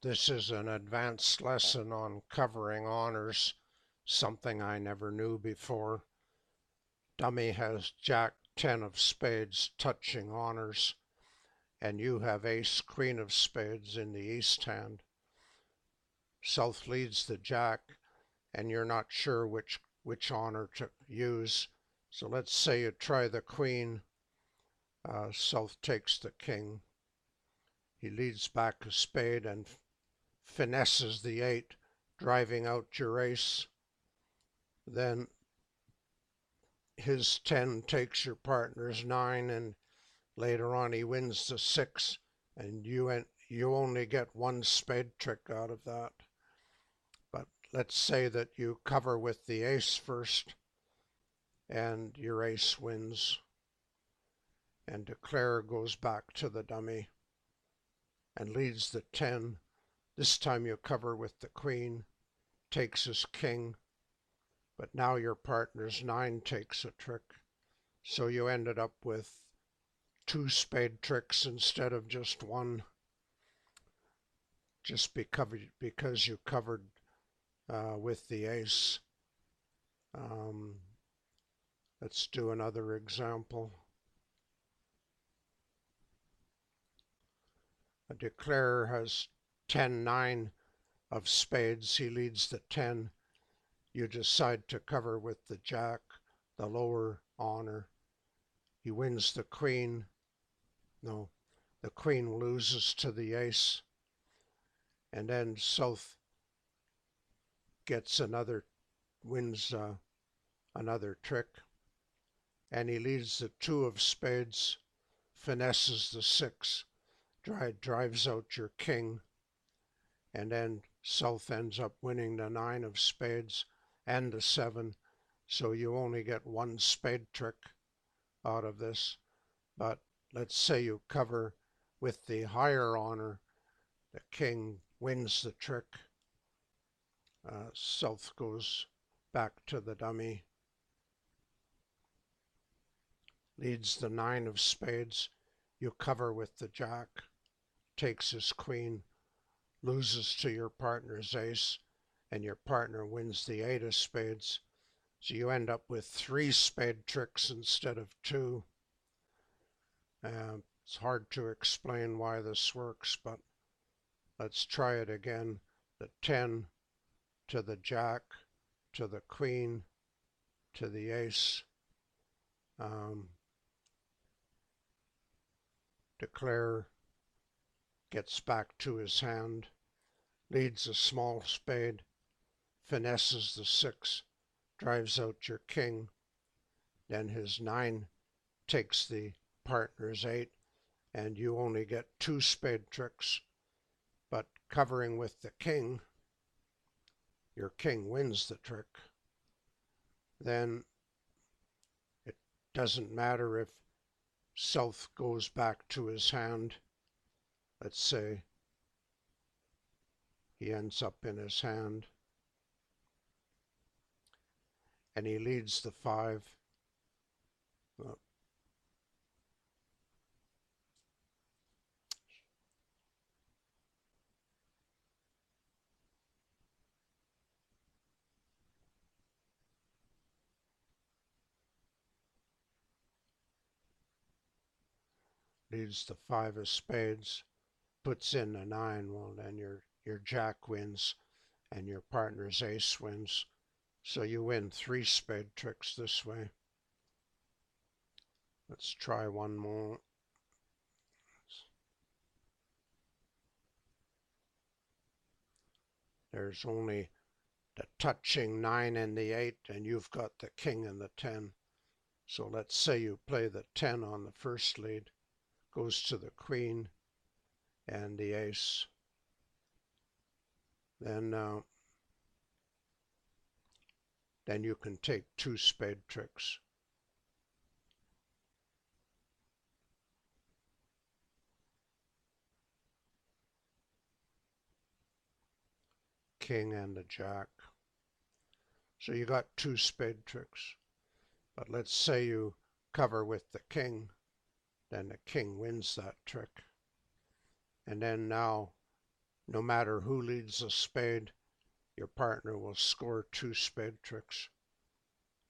This is an advanced lesson on covering honors, something I never knew before. Dummy has Jack 10 of spades touching honors, and you have ace queen of spades in the east hand. South leads the Jack, and you're not sure which honor to use. So let's say you try the queen. South takes the king. He leads back a spade and finesses the 8, driving out your ace. Then his 10 takes your partner's 9, and later on he wins the 6, and you only get one spade trick out of that. But let's say that you cover with the ace first, and your ace wins, and Declare goes back to the dummy and leads the 10. This time you cover with the queen, takes his king, but now your partner's 9 takes a trick. So you ended up with 2 spade tricks instead of just one, just because you covered with the ace. Let's do another example. A Declarer has 10-9 of spades. He leads the 10. You decide to cover with the Jack, the lower honor. He wins the queen. No, the queen loses to the ace. And then South gets wins another trick. And he leads the 2 of spades, finesses the 6, drives out your king. And then South ends up winning the 9 of spades and the 7. So you only get one spade trick out of this. But let's say you cover with the higher honor. The king wins the trick. South goes back to the dummy. Leads the 9 of spades. You cover with the Jack. Takes his queen. Loses to your partner's ace. And your partner wins the 8 of spades. So you end up with 3 spade tricks instead of 2. It's hard to explain why this works, but let's try it again. The 10 to the Jack, to the queen, to the ace. Declare gets back to his hand, leads a small spade, finesses the 6, drives out your king. Then his 9 takes the partner's 8, and you only get 2 spade tricks. But covering with the king, your king wins the trick. Then it doesn't matter if South goes back to his hand. Let's say he ends up in his hand, and he leads the 5. Leads the 5 of spades, puts in a 9. Well, then your Jack wins, and your partner's ace wins. So you win 3 spade tricks this way. Let's try one more. There's only the touching 9 and the 8, and you've got the king and the 10. So let's say you play the 10 on the first lead, goes to the queen and the ace. Then you can take 2 spade tricks. King and the Jack. So you got 2 spade tricks. But let's say you cover with the king, then the king wins that trick. And then now no matter who leads a spade, your partner will score 2 spade tricks,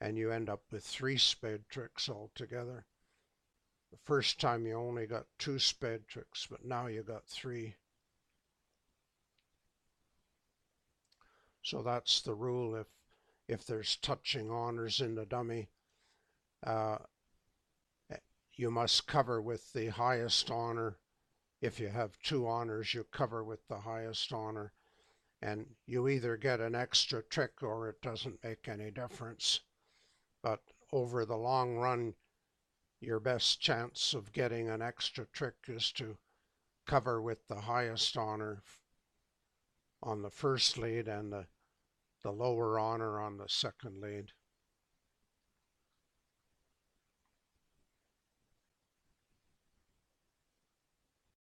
and you end up with 3 spade tricks altogether. The first time you only got 2 spade tricks, but now you got 3. So that's the rule. If there's touching honors in the dummy, uh, you must cover with the highest honor. If you have 2 honors, you cover with the highest honor, and you either get an extra trick or it doesn't make any difference. But over the long run, your best chance of getting an extra trick is to cover with the highest honor on the first lead and the lower honor on the second lead.